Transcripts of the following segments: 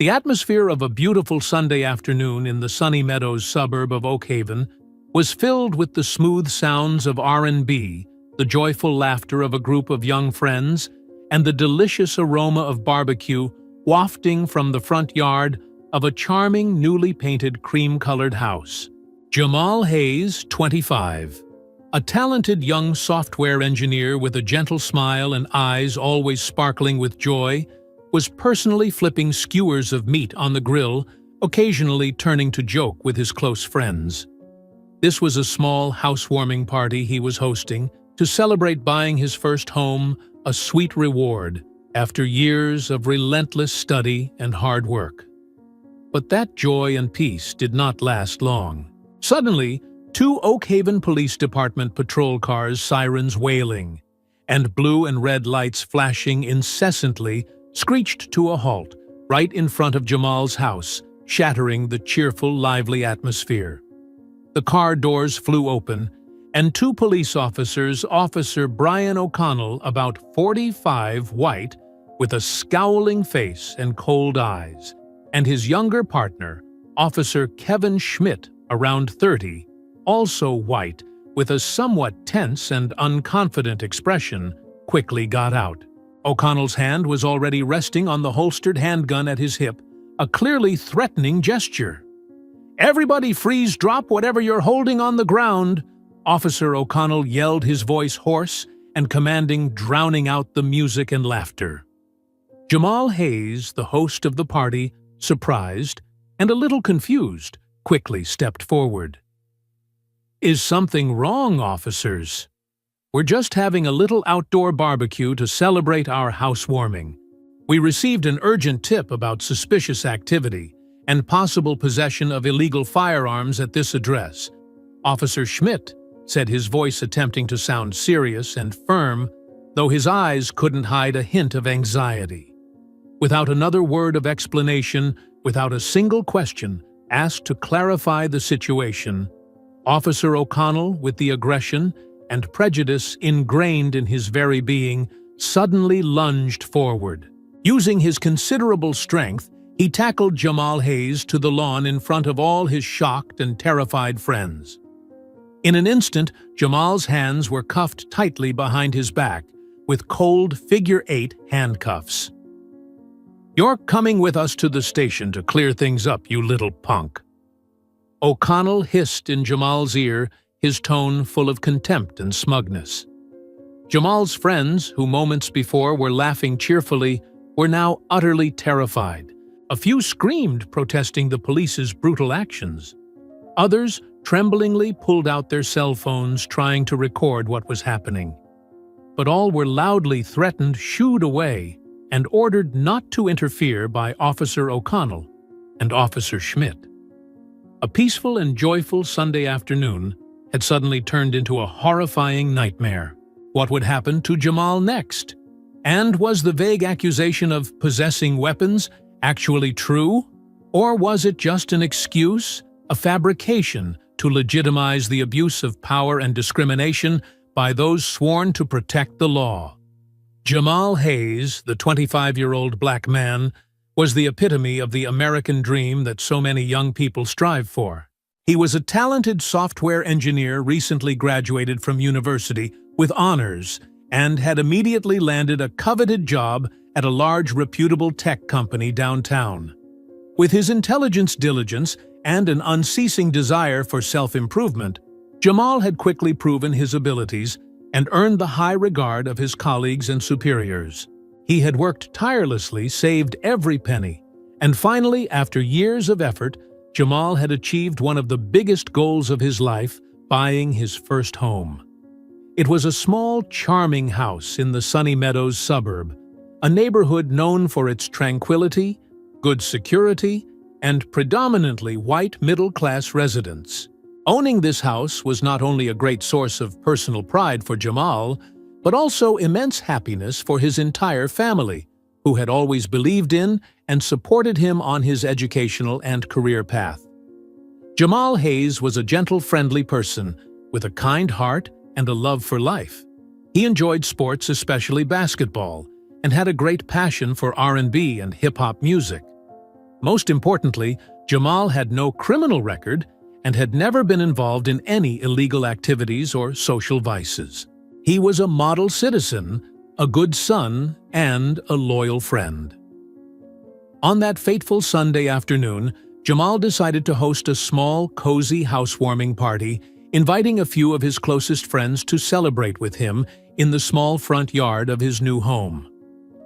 The atmosphere of a beautiful Sunday afternoon in the Sunny Meadows suburb of Oak Haven was filled with the smooth sounds of R&B, the joyful laughter of a group of young friends, and the delicious aroma of barbecue wafting from the front yard of a charming, newly painted cream-colored house. Jamal Hayes, 25. A talented young software engineer with a gentle smile and eyes always sparkling with joy, was personally flipping skewers of meat on the grill, occasionally turning to joke with his close friends. This was a small housewarming party he was hosting to celebrate buying his first home, a sweet reward after years of relentless study and hard work. But that joy and peace did not last long. Suddenly, 2 Oak Haven Police Department patrol cars' sirens wailing, and blue and red lights flashing incessantly screeched to a halt right in front of Jamal's house, shattering the cheerful, lively atmosphere. The car doors flew open, and 2 police officers, Officer Brian O'Connell, about 45, white, with a scowling face and cold eyes, and his younger partner, Officer Kevin Schmidt, around 30, also white, with a somewhat tense and unconfident expression, quickly got out. O'Connell's hand was already resting on the holstered handgun at his hip, a clearly threatening gesture. "Everybody freeze, drop whatever you're holding on the ground," Officer O'Connell yelled, his voice hoarse and commanding, drowning out the music and laughter. Jamal Hayes, the host of the party, surprised and a little confused, quickly stepped forward. "Is something wrong, officers? We're just having a little outdoor barbecue to celebrate our housewarming. We received an urgent tip about suspicious activity and possible possession of illegal firearms at this address," Officer Schmidt said, his voice attempting to sound serious and firm, though his eyes couldn't hide a hint of anxiety. Without another word of explanation, without a single question asked to clarify the situation, Officer O'Connell, with the aggression and prejudice ingrained in his very being, suddenly lunged forward. Using his considerable strength, he tackled Jamal Hayes to the lawn in front of all his shocked and terrified friends. In an instant, Jamal's hands were cuffed tightly behind his back, with cold figure-8 handcuffs. "You're coming with us to the station to clear things up, you little punk," O'Connell hissed in Jamal's ear, his tone full of contempt and smugness. Jamal's friends, who moments before were laughing cheerfully, were now utterly terrified. A few screamed, protesting the police's brutal actions. Others tremblingly pulled out their cell phones, trying to record what was happening. But all were loudly threatened, shooed away, and ordered not to interfere by Officer O'Connell and Officer Schmidt. A peaceful and joyful Sunday afternoon had suddenly turned into a horrifying nightmare. What would happen to Jamal next? And was the vague accusation of possessing weapons actually true? Or was it just an excuse, a fabrication to legitimize the abuse of power and discrimination by those sworn to protect the law? Jamal Hayes, the 25-year-old black man, was the epitome of the American dream that so many young people strive for. He was a talented software engineer recently graduated from university with honors and had immediately landed a coveted job at a large reputable tech company downtown. With his intelligence, diligence, and an unceasing desire for self-improvement, Jamal had quickly proven his abilities and earned the high regard of his colleagues and superiors. He had worked tirelessly, saved every penny, and finally, after years of effort, Jamal had achieved one of the biggest goals of his life, buying his first home. It was a small, charming house in the Sunny Meadows suburb, a neighborhood known for its tranquility, good security, and predominantly white middle-class residents. Owning this house was not only a great source of personal pride for Jamal, but also immense happiness for his entire family, who had always believed in and supported him on his educational and career path. Jamal Hayes was a gentle, friendly person with a kind heart and a love for life. He enjoyed sports, especially basketball, and had a great passion for R&B and hip-hop music. Most importantly, Jamal had no criminal record and had never been involved in any illegal activities or social vices. He was a model citizen, a good son, and a loyal friend. On that fateful Sunday afternoon, Jamal decided to host a small, cozy housewarming party, inviting a few of his closest friends to celebrate with him in the small front yard of his new home.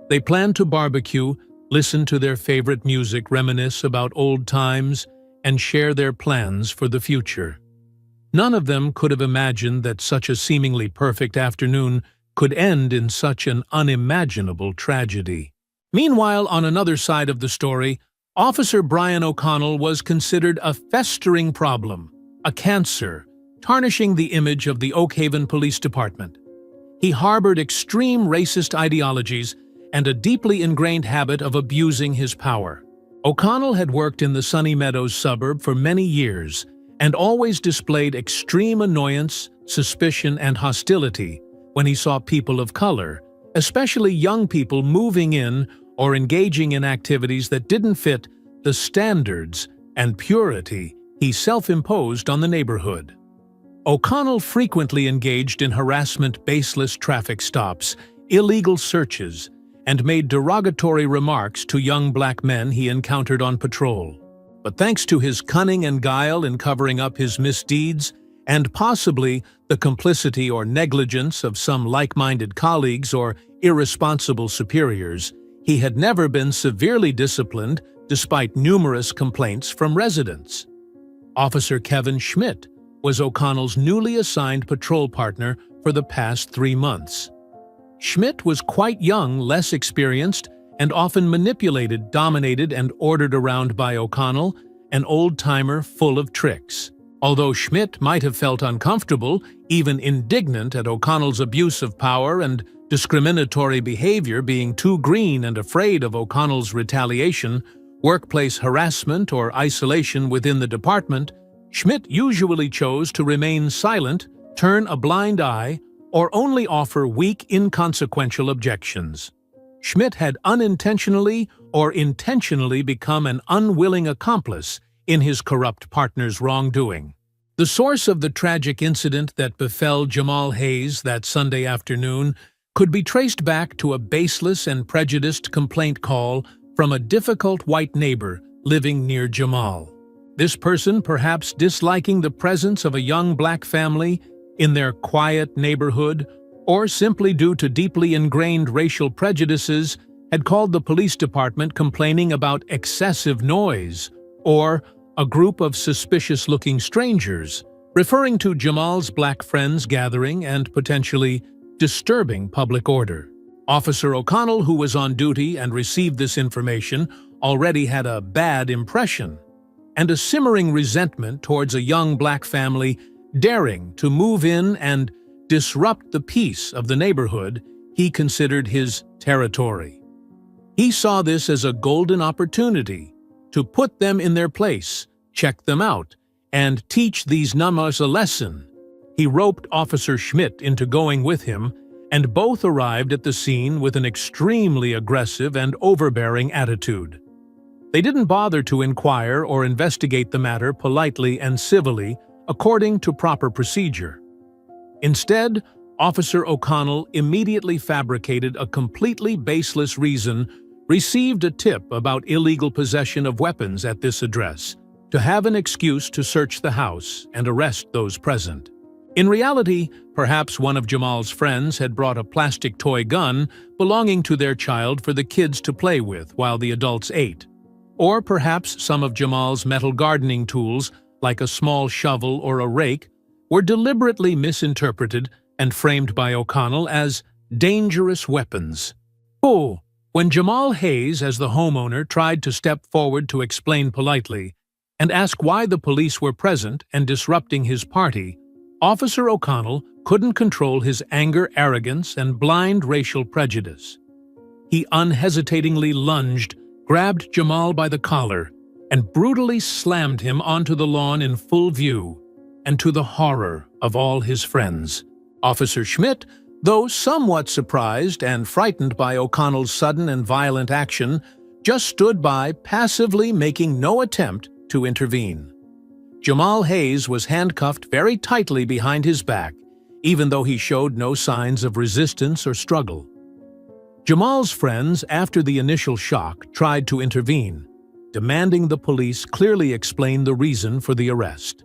They planned to barbecue, listen to their favorite music, reminisce about old times, and share their plans for the future. None of them could have imagined that such a seemingly perfect afternoon could end in such an unimaginable tragedy. Meanwhile, on another side of the story, Officer Brian O'Connell was considered a festering problem, a cancer, tarnishing the image of the Oak Haven Police Department. He harbored extreme racist ideologies and a deeply ingrained habit of abusing his power. O'Connell had worked in the Sunny Meadows suburb for many years and always displayed extreme annoyance, suspicion, and hostility when he saw people of color, especially young people, moving in or engaging in activities that didn't fit the standards and purity he self-imposed on the neighborhood. O'Connell frequently engaged in harassment, baseless traffic stops, illegal searches, and made derogatory remarks to young black men he encountered on patrol. But thanks to his cunning and guile in covering up his misdeeds, and possibly the complicity or negligence of some like-minded colleagues or irresponsible superiors, he had never been severely disciplined despite numerous complaints from residents. Officer Kevin Schmidt was O'Connell's newly assigned patrol partner for the past 3 months. Schmidt was quite young, less experienced, and often manipulated, dominated, and ordered around by O'Connell, an old-timer full of tricks. Although Schmidt might have felt uncomfortable, even indignant at O'Connell's abuse of power and discriminatory behavior, being too green and afraid of O'Connell's retaliation, workplace harassment, or isolation within the department, Schmidt usually chose to remain silent, turn a blind eye, or only offer weak, inconsequential objections. Schmidt had unintentionally or intentionally become an unwilling accomplice in his corrupt partner's wrongdoing. The source of the tragic incident that befell Jamal Hayes that Sunday afternoon could be traced back to a baseless and prejudiced complaint call from a difficult white neighbor living near Jamal. This person, perhaps disliking the presence of a young black family in their quiet neighborhood, or simply due to deeply ingrained racial prejudices, had called the police department complaining about excessive noise or a group of suspicious-looking strangers, referring to Jamal's black friends gathering and potentially disturbing public order. Officer O'Connell, who was on duty and received this information, already had a bad impression and a simmering resentment towards a young black family daring to move in and disrupt the peace of the neighborhood he considered his territory. He saw this as a golden opportunity to put them in their place, check them out, and teach these numbers a lesson. He roped Officer Schmidt into going with him, and both arrived at the scene with an extremely aggressive and overbearing attitude. They didn't bother to inquire or investigate the matter politely and civilly, according to proper procedure. Instead, Officer O'Connell immediately fabricated a completely baseless reason, received a tip about illegal possession of weapons at this address, to have an excuse to search the house and arrest those present. In reality, perhaps one of Jamal's friends had brought a plastic toy gun belonging to their child for the kids to play with while the adults ate. Or perhaps some of Jamal's metal gardening tools, like a small shovel or a rake, were deliberately misinterpreted and framed by O'Connell as dangerous weapons. When Jamal Hayes, as the homeowner, tried to step forward to explain politely and ask why the police were present and disrupting his party, Officer O'Connell couldn't control his anger, arrogance, and blind racial prejudice. He unhesitatingly lunged, grabbed Jamal by the collar, and brutally slammed him onto the lawn in full view, and to the horror of all his friends. Officer Schmidt, though somewhat surprised and frightened by O'Connell's sudden and violent action, just stood by, passively making no attempt to intervene. Jamal Hayes was handcuffed very tightly behind his back, even though he showed no signs of resistance or struggle. Jamal's friends, after the initial shock, tried to intervene, demanding the police clearly explain the reason for the arrest.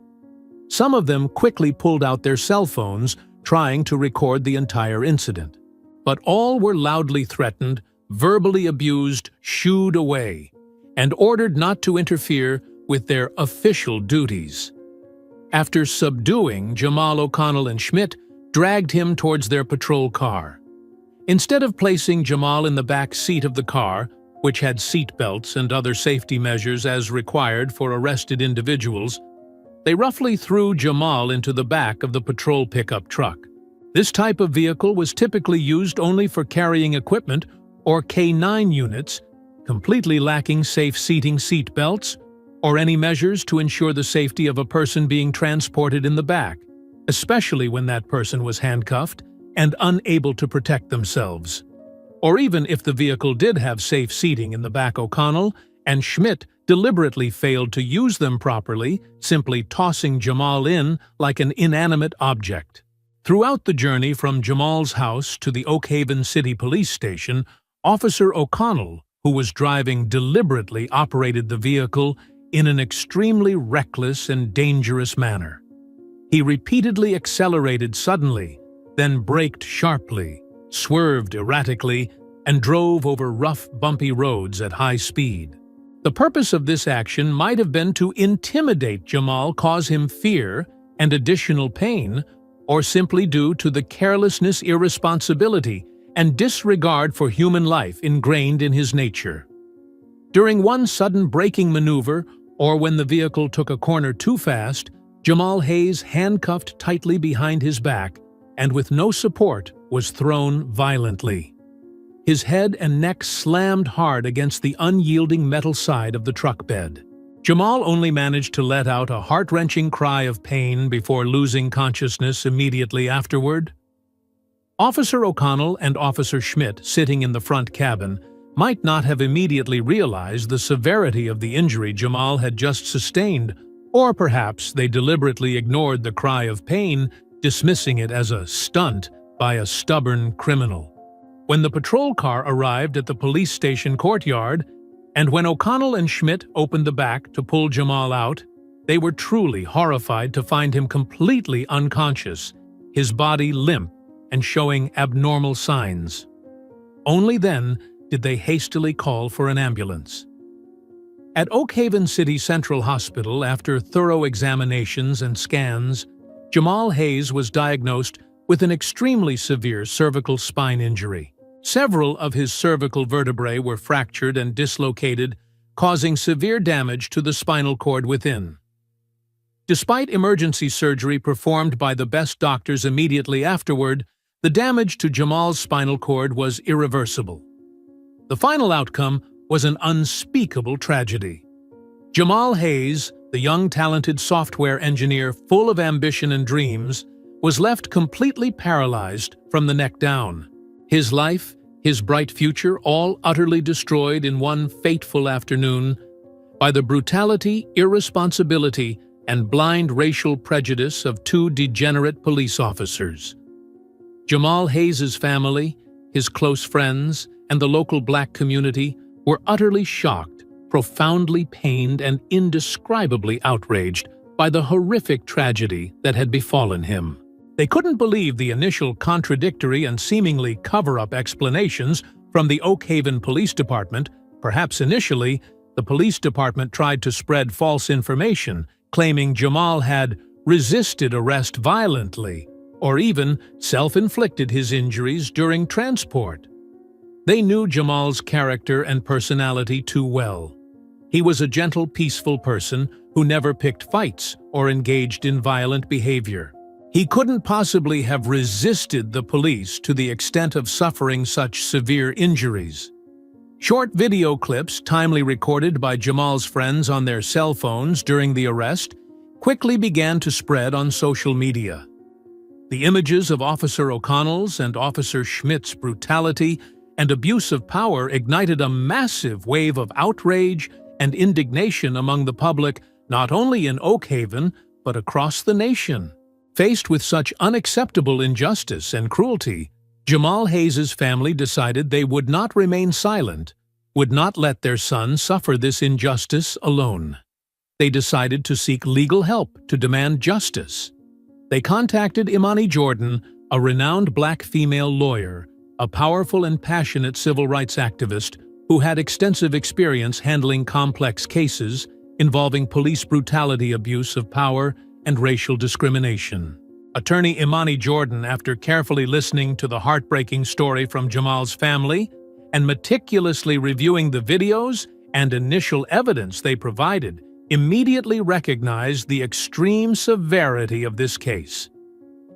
Some of them quickly pulled out their cell phones, trying to record the entire incident. But all were loudly threatened, verbally abused, shooed away, and ordered not to interfere with their official duties. After subduing Jamal, O'Connell and Schmidt dragged him towards their patrol car. Instead of placing Jamal in the back seat of the car, which had seat belts and other safety measures as required for arrested individuals, they roughly threw Jamal into the back of the patrol pickup truck. This type of vehicle was typically used only for carrying equipment or K-9 units, completely lacking safe seating seat belts or any measures to ensure the safety of a person being transported in the back, especially when that person was handcuffed and unable to protect themselves. Or even if the vehicle did have safe seating in the back, O'Connell and Schmidt deliberately failed to use them properly, simply tossing Jamal in like an inanimate object. Throughout the journey from Jamal's house to the Oak Haven City Police Station, Officer O'Connell, who was driving, deliberately operated the vehicle in an extremely reckless and dangerous manner. He repeatedly accelerated suddenly, then braked sharply, swerved erratically, and drove over rough, bumpy roads at high speed. The purpose of this action might have been to intimidate Jamal, cause him fear and additional pain, or simply due to the carelessness, irresponsibility, and disregard for human life ingrained in his nature. During one sudden braking maneuver, or when the vehicle took a corner too fast, Jamal Hayes, handcuffed tightly behind his back and with no support, was thrown violently. His head and neck slammed hard against the unyielding metal side of the truck bed. Jamal only managed to let out a heart-wrenching cry of pain before losing consciousness immediately afterward. Officer O'Connell and Officer Schmidt, sitting in the front cabin, might not have immediately realized the severity of the injury Jamal had just sustained, or perhaps they deliberately ignored the cry of pain, dismissing it as a stunt by a stubborn criminal. When the patrol car arrived at the police station courtyard, and when O'Connell and Schmidt opened the back to pull Jamal out, they were truly horrified to find him completely unconscious, his body limp and showing abnormal signs. Only then did they hastily call for an ambulance. At Oak Haven City Central Hospital, after thorough examinations and scans, Jamal Hayes was diagnosed with an extremely severe cervical spine injury. Several of his cervical vertebrae were fractured and dislocated, causing severe damage to the spinal cord within. Despite emergency surgery performed by the best doctors immediately afterward, the damage to Jamal's spinal cord was irreversible. The final outcome was an unspeakable tragedy. Jamal Hayes, the young talented software engineer full of ambition and dreams, was left completely paralyzed from the neck down. His life, his bright future, all utterly destroyed in one fateful afternoon by the brutality, irresponsibility, and blind racial prejudice of two degenerate police officers. Jamal Hayes's family, his close friends, and the local black community were utterly shocked, profoundly pained, and indescribably outraged by the horrific tragedy that had befallen him. They couldn't believe the initial contradictory and seemingly cover-up explanations from the Oak Haven Police Department. Perhaps initially, the police department tried to spread false information, claiming Jamal had resisted arrest violently, or even self-inflicted his injuries during transport. They knew Jamal's character and personality too well. He was a gentle, peaceful person who never picked fights or engaged in violent behavior. He couldn't possibly have resisted the police to the extent of suffering such severe injuries. Short video clips, timely recorded by Jamal's friends on their cell phones during the arrest, quickly began to spread on social media. The images of Officer O'Connell's and Officer Schmidt's brutality and abuse of power ignited a massive wave of outrage and indignation among the public, not only in Oakhaven, but across the nation. Faced with such unacceptable injustice and cruelty, Jamal Hayes' family decided they would not remain silent, would not let their son suffer this injustice alone. They decided to seek legal help to demand justice. They contacted Imani Jordan, a renowned black female lawyer, a powerful and passionate civil rights activist who had extensive experience handling complex cases involving police brutality, abuse of power, and racial discrimination. Attorney Imani Jordan, after carefully listening to the heartbreaking story from Jamal's family and meticulously reviewing the videos and initial evidence they provided, immediately recognized the extreme severity of this case.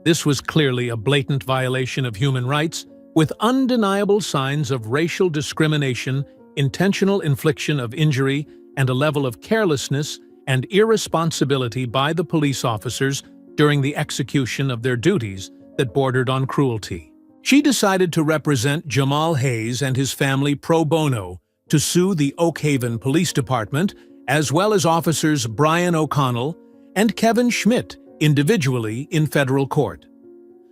This was clearly a blatant violation of human rights, with undeniable signs of racial discrimination, intentional infliction of injury, and a level of carelessness and irresponsibility by the police officers during the execution of their duties that bordered on cruelty. She decided to represent Jamal Hayes and his family pro bono to sue the Oakhaven Police Department, as well as officers Brian O'Connell and Kevin Schmidt individually in federal court.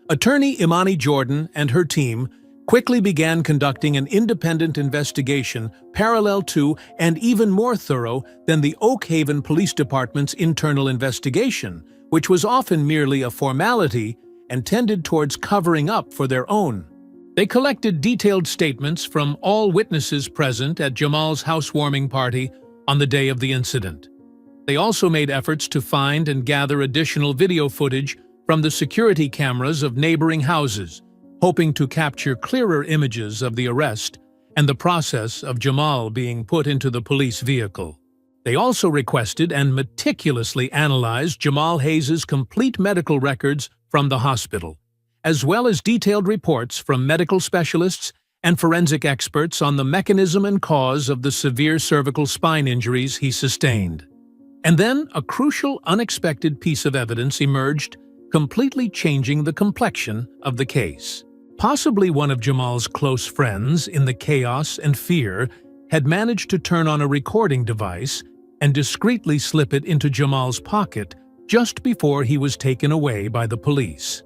Attorney Imani Jordan and her team quickly began conducting an independent investigation parallel to and even more thorough than the Oakhaven Police Department's internal investigation, which was often merely a formality and tended towards covering up for their own. They collected detailed statements from all witnesses present at Jamal's housewarming party on the day of the incident. They also made efforts to find and gather additional video footage from the security cameras of neighboring houses, hoping to capture clearer images of the arrest and the process of Jamal being put into the police vehicle. They also requested and meticulously analyzed Jamal Hayes' complete medical records from the hospital, as well as detailed reports from medical specialists and forensic experts on the mechanism and cause of the severe cervical spine injuries he sustained. And then a crucial, unexpected piece of evidence emerged, completely changing the complexion of the case. Possibly one of Jamal's close friends, in the chaos and fear, had managed to turn on a recording device and discreetly slip it into Jamal's pocket just before he was taken away by the police.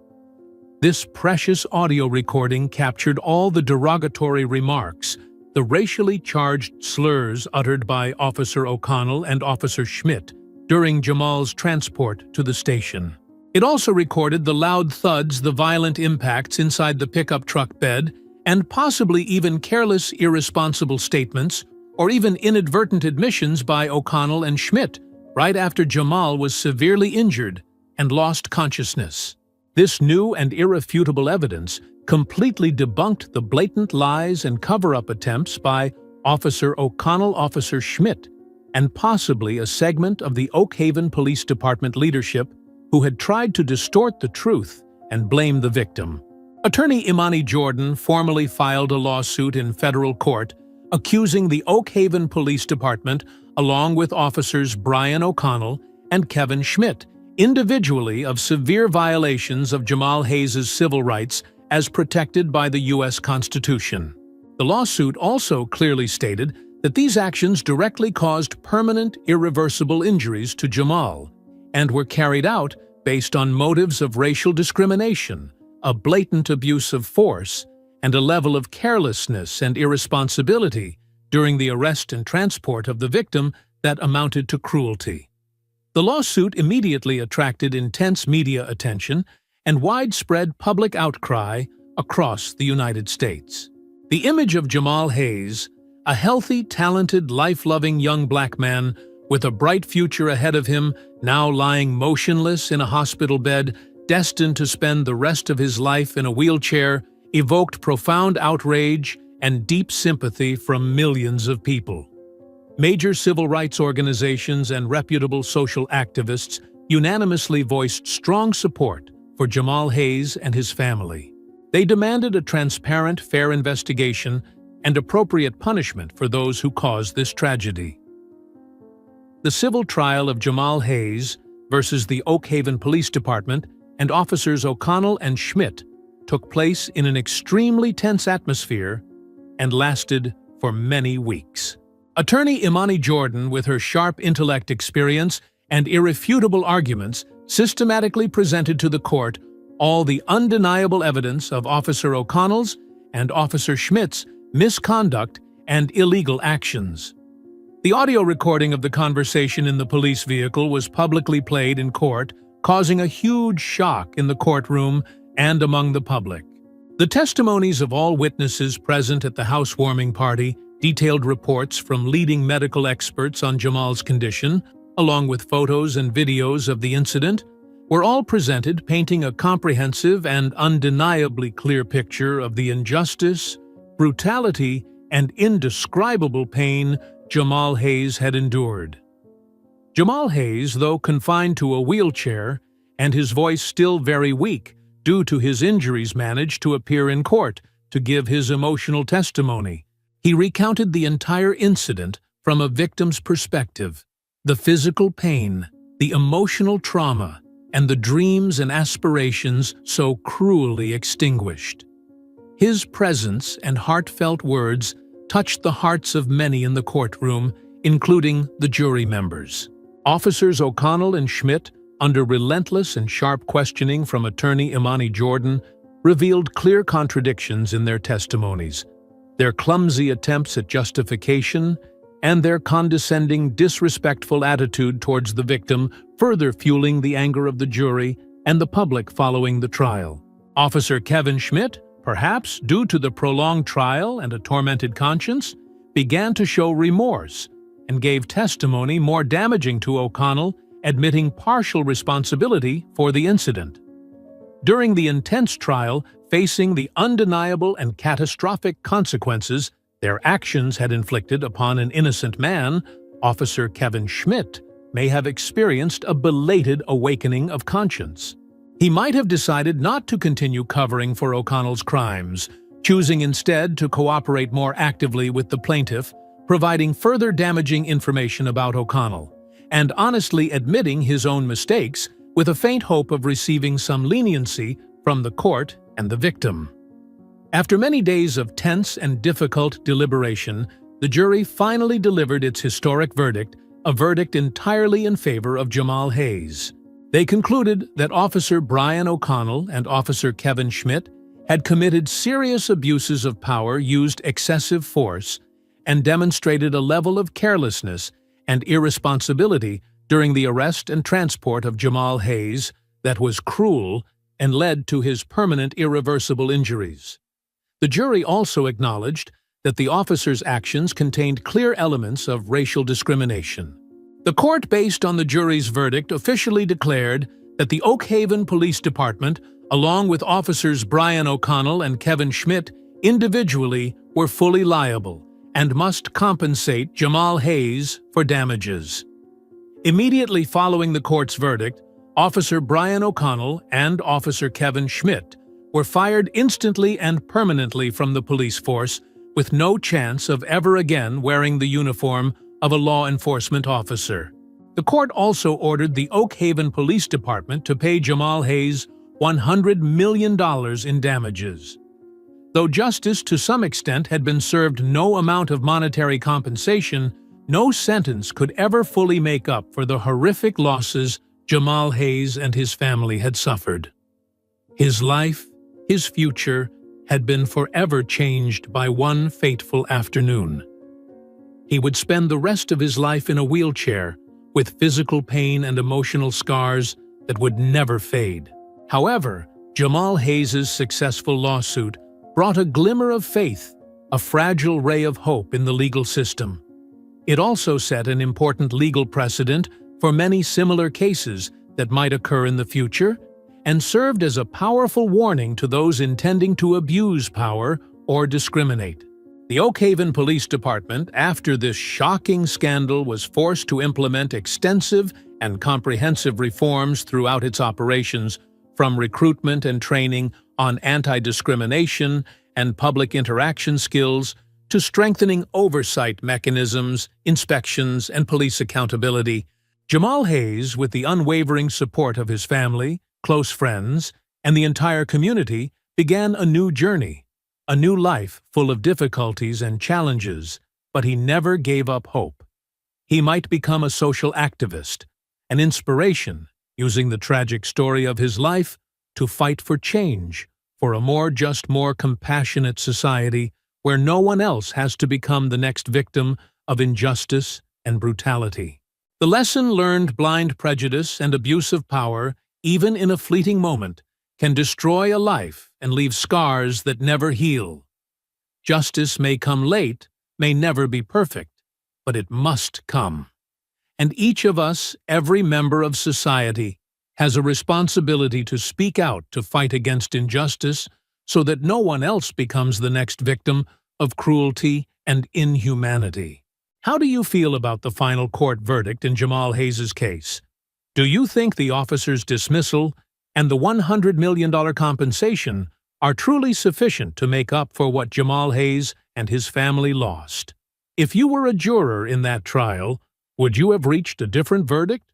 This precious audio recording captured all the derogatory remarks, the racially charged slurs uttered by Officer O'Connell and Officer Schmidt during Jamal's transport to the station. It also recorded the loud thuds, the violent impacts inside the pickup truck bed, and possibly even careless, irresponsible statements or even inadvertent admissions by O'Connell and Schmidt right after Jamal was severely injured and lost consciousness. This new and irrefutable evidence completely debunked the blatant lies and cover-up attempts by Officer O'Connell, Officer Schmidt, and possibly a segment of the Oakhaven Police Department leadership who had tried to distort the truth and blame the victim. Attorney Imani Jordan formally filed a lawsuit in federal court accusing the Oakhaven Police Department, along with officers Brian O'Connell and Kevin Schmidt, individually of severe violations of Jamal Hayes' civil rights as protected by the U.S. Constitution. The lawsuit also clearly stated that these actions directly caused permanent, irreversible injuries to Jamal and were carried out based on motives of racial discrimination, a blatant abuse of force, and a level of carelessness and irresponsibility during the arrest and transport of the victim that amounted to cruelty. The lawsuit immediately attracted intense media attention and widespread public outcry across the United States. The image of Jamal Hayes, a healthy, talented, life-loving young black man with a bright future ahead of him, now lying motionless in a hospital bed, destined to spend the rest of his life in a wheelchair, evoked profound outrage and deep sympathy from millions of people. Major civil rights organizations and reputable social activists unanimously voiced strong support for Jamal Hayes and his family. They demanded a transparent, fair investigation and appropriate punishment for those who caused this tragedy. The civil trial of Jamal Hayes versus the Oakhaven Police Department and officers O'Connell and Schmidt took place in an extremely tense atmosphere and lasted for many weeks. Attorney Imani Jordan, with her sharp intellect, experience, and irrefutable arguments, systematically presented to the court all the undeniable evidence of Officer O'Connell's and Officer Schmidt's misconduct and illegal actions. The audio recording of the conversation in the police vehicle was publicly played in court, causing a huge shock in the courtroom and among the public. The testimonies of all witnesses present at the housewarming party, detailed reports from leading medical experts on Jamal's condition, along with photos and videos of the incident, were all presented, painting a comprehensive and undeniably clear picture of the injustice, brutality, and indescribable pain Jamal Hayes had endured. Jamal Hayes, though confined to a wheelchair and his voice still very weak due to his injuries, managed to appear in court to give his emotional testimony. He recounted the entire incident from a victim's perspective, the physical pain, the emotional trauma, and the dreams and aspirations so cruelly extinguished. His presence and heartfelt words touched the hearts of many in the courtroom, including the jury members. Officers O'Connell and Schmidt, under relentless and sharp questioning from attorney Imani Jordan, revealed clear contradictions in their testimonies, their clumsy attempts at justification, and their condescending, disrespectful attitude towards the victim, further fueling the anger of the jury and the public following the trial. Officer Kevin Schmidt, perhaps due to the prolonged trial and a tormented conscience, began to show remorse and gave testimony more damaging to O'Connell, admitting partial responsibility for the incident. During the intense trial, facing the undeniable and catastrophic consequences their actions had inflicted upon an innocent man, Officer Kevin Schmidt may have experienced a belated awakening of conscience. He might have decided not to continue covering for O'Connell's crimes, choosing instead to cooperate more actively with the plaintiff, providing further damaging information about O'Connell, and honestly admitting his own mistakes with a faint hope of receiving some leniency from the court and the victim. After many days of tense and difficult deliberation, the jury finally delivered its historic verdict, a verdict entirely in favor of Jamal Hayes. They concluded that Officer Brian O'Connell and Officer Kevin Schmidt had committed serious abuses of power, used excessive force, and demonstrated a level of carelessness and irresponsibility during the arrest and transport of Jamal Hayes that was cruel and led to his permanent irreversible injuries. The jury also acknowledged that the officers' actions contained clear elements of racial discrimination. The court, based on the jury's verdict, officially declared that the Oak Haven Police Department, along with officers Brian O'Connell and Kevin Schmidt, individually were fully liable and must compensate Jamal Hayes for damages. Immediately following the court's verdict, Officer Brian O'Connell and Officer Kevin Schmidt were fired instantly and permanently from the police force, with no chance of ever again wearing the uniform of a law enforcement officer. The court also ordered the Oak Haven Police Department to pay Jamal Hayes $100 million in damages. Though justice to some extent had been served, no amount of monetary compensation, no sentence could ever fully make up for the horrific losses Jamal Hayes and his family had suffered. His life, his future, had been forever changed by one fateful afternoon. He would spend the rest of his life in a wheelchair, with physical pain and emotional scars that would never fade. However, Jamal Hayes' successful lawsuit brought a glimmer of faith, a fragile ray of hope in the legal system. It also set an important legal precedent for many similar cases that might occur in the future, and served as a powerful warning to those intending to abuse power or discriminate. The Oak Haven Police Department, after this shocking scandal, was forced to implement extensive and comprehensive reforms throughout its operations, from recruitment and training on anti-discrimination and public interaction skills to strengthening oversight mechanisms, inspections, and police accountability. Jamal Hayes, with the unwavering support of his family, close friends, and the entire community, began a new journey. a new life full of difficulties and challenges, but he never gave up hope. He might become a social activist, an inspiration, using the tragic story of his life to fight for change, for a more just, more compassionate society where no one else has to become the next victim of injustice and brutality. The lesson learned: blind prejudice and abuse of power, even in a fleeting moment, can destroy a life and leave scars that never heal. Justice may come late, may never be perfect, but it must come. And each of us, every member of society, has a responsibility to speak out to fight against injustice so that no one else becomes the next victim of cruelty and inhumanity. How do you feel about the final court verdict in Jamal Hayes' case? Do you think the officer's dismissal and the $100 million compensation are truly sufficient to make up for what Jamal Hayes and his family lost? If you were a juror in that trial, would you have reached a different verdict?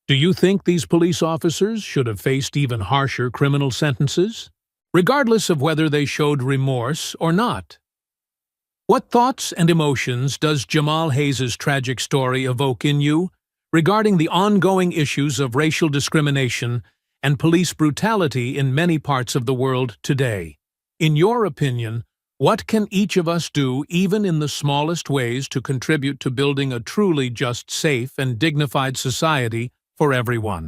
Do you think these police officers should have faced even harsher criminal sentences, regardless of whether they showed remorse or not? What thoughts and emotions does Jamal Hayes' tragic story evoke in you regarding the ongoing issues of racial discrimination and police brutality in many parts of the world today? In your opinion, what can each of us do, even in the smallest ways, to contribute to building a truly just, safe, and dignified society for everyone?